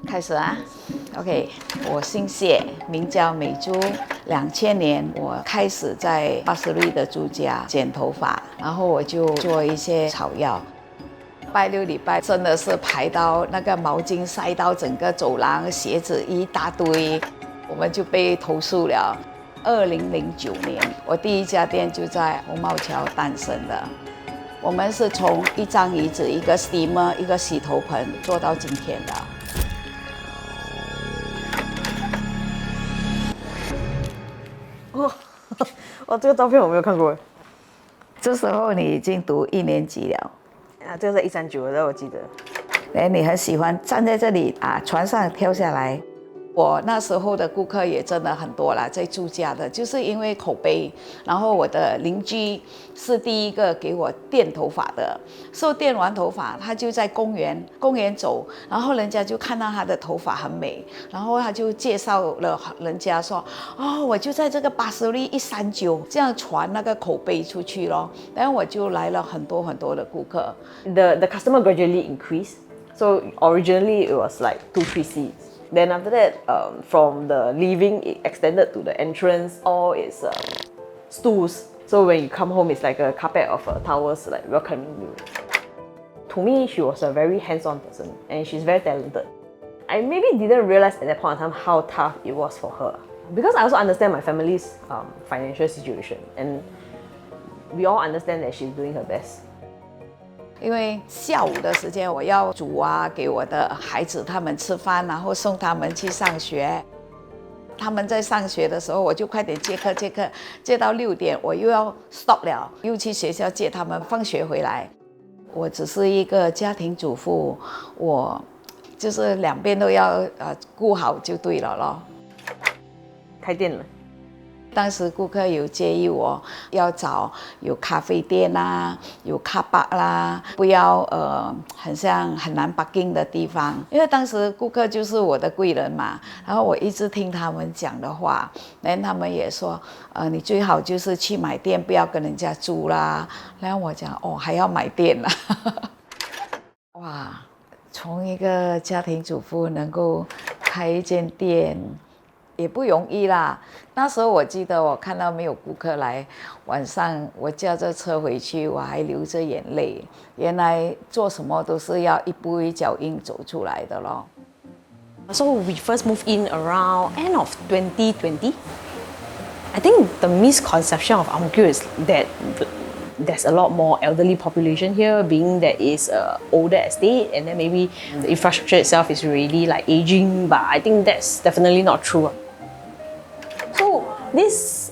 开始啊 ，OK， 我姓谢，名叫美珠。2000年我开始在巴士利的住家剪头发，然后我就做一些草药。拜六礼拜真的是排到那个毛巾塞到整个走廊，鞋子一大堆，我们就被投诉了。2009年，我第一家店就在红帽桥诞生的。我们是从一张椅子、一个 steamer、一个洗头盆做到今天的。哇，这个照片我没有看过。这时候你已经读1年级了。啊，这个是139的，我记得。哎，你很喜欢站在这里啊，船上跳下来。我那时候的顾客也真的很多啦，在住家的，就是因为口碑。然后我的邻居是第一个给我电头发的，电完头发，他就在公园走，然后人家就看到他的头发很美，然后他就介绍了人家说，哦，我就在这个巴士利139，这样传那个口碑出去咯。然后我就来了很多的顾客。The customer gradually increased. So originally it was like 2-3 seats. Then after that, from the living, it extended to the entrance. All is stools. So when you come home, it's like a carpet of towels, like welcoming you. To me, she was a very hands-on person, and she's very talented. I maybe didn't realize at that point in time how tough it was for her, because I also understand my family's financial situation, and we all understand that she's doing her best. 因为下午的时间我要煮啊，给我的孩子他们吃饭，然后送他们去上学。他们在上学的时候，我就快点接课，接到6点，我又要 stop 了，又去学校接他们，放学回来。我只是一个家庭主妇，我就是两边都要顾好就对了咯。开店了。当时顾客有建议我要找有咖啡店啦，有卡巴啦，不要很难 parking 的地方，因为当时顾客就是我的贵人嘛，然后我一直听他们讲的话，然后他们也说，你最好就是去买店，不要跟人家租啦。然后我讲，哦，还要买店啦，哇，从一个家庭主妇能够开一间店。也不容易啦。那时候我记得我看到没有顾客来，晚上我驾着车回去，我还流着眼泪。原来做什么都是要一步一脚印走出来的咯。So we first moved in around end of 2020. I think the misconception of Ang Mo Kio is that there's a lot more elderly population here, being that it's an older estate, and then maybe the infrastructure itself is really like aging. But I think that's definitely not true. So this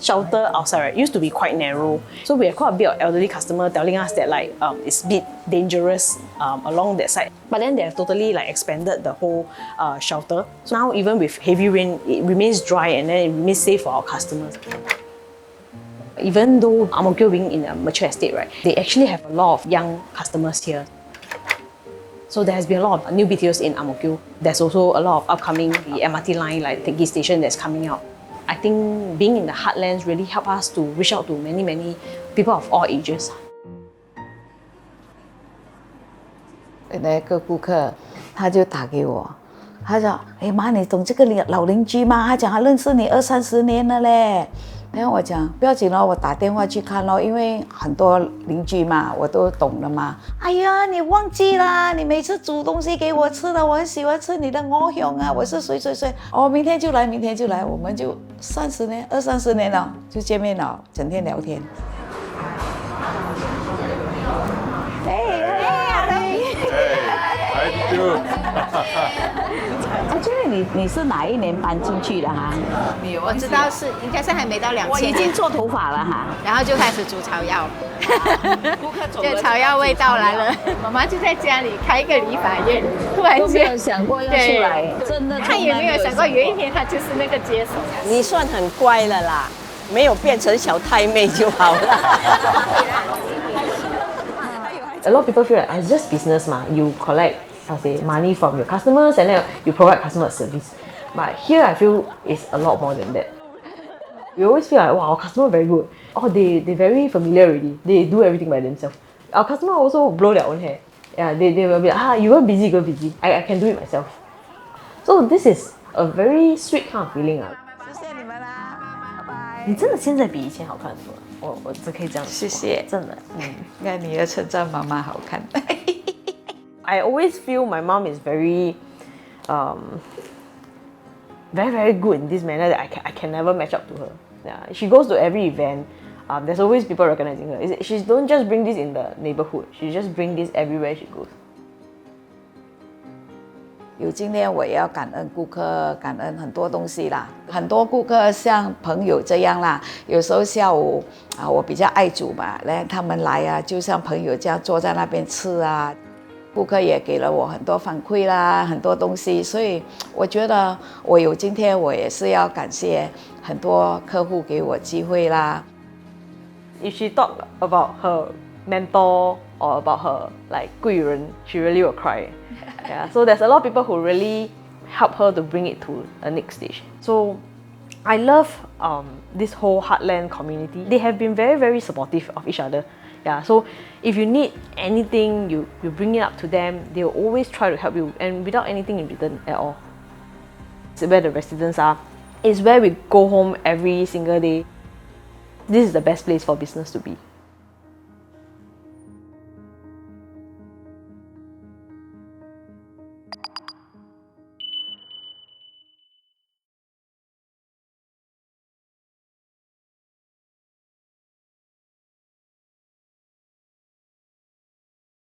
shelter outside, right, used to be quite narrow. So we have quite a bit of elderly customer telling us that like it's a bit dangerous along that side. But then they have totally like expanded the whole shelter. So now even with heavy rain, it remains dry and then it remains safe for our customers. Even though Ang Mo Kio being in a mature estate, right, they actually have a lot of young customers here. So there has been a lot of new BTOs in Ang Mo Kio. There's also a lot of upcoming the MRT line, like Teck Ghee Station, that's coming out. I think being in the heartlands really helped us to reach out to many people of all ages. 那个顾客他就打给我，他说：“哎妈，你懂这个老邻居吗？”他讲他认识你20-30年了嘞。然后我讲不要紧咯，我打电话去看咯，因为很多邻居嘛，我都懂的嘛。哎呀，你忘记啦，你每次煮东西给我吃的，我很喜欢吃你的鹅胸啊，我是谁。哦，明天就来，我们就20-30年了，就见面了，整天聊天。你是哪一年搬进去的哈？我知道是应该是还没到2000年。我已经做头发了哈，然后就开始煮草药，就草药味道来了。妈妈就在家里开一个理发院，突然间没有想过要出来，真的。他也没有想过有一天他就是那个接手。你算很乖了啦，没有变成小太妹就好了。A lot of people feel like it's just business ma. You collect money from your customers and then you provide customer service. But here I feel it's a lot more than that. We always feel like, wow, our customer very good. Oh, they very familiar already. They do everything by themselves. Our customer also blow their own hair. Yeah, they will be like, you go busy, go busy. I can do it myself. So this is a very sweet kind of feeling. 谢谢你们啦，拜拜。你真的现在比以前好看很多，我只可以这样说。谢谢，真的。应该你的称赞妈妈好看。I always feel my mom is very, very good in this manner that I can never match up to her. Yeah, she goes to every event. There's always people recognizing her. She don't just bring this in the neighborhood. She just bring this everywhere she goes. 有今天我也要感恩顾客，感恩很多东西啦。很多顾客像朋友这样啦，有时候下午我比较爱煮嘛，他们来啊，就像朋友这样坐在那边吃啊。顾客也给了我很多反馈啦，很多东西，所以我觉得我有今天，我也是要感谢很多客户给我机会啦。If she talk about her mentor or about her like 贵人, she really will cry. Yeah, so there's a lot of people who really help her to bring it to a next stage. So I love this whole Heartland community. They have been very, very supportive of each other. Yeah, so if you need anything, you bring it up to them. They will always try to help you, and without anything in return at all. It's where the residents are. It's where we go home every single day. This is the best place for business to be.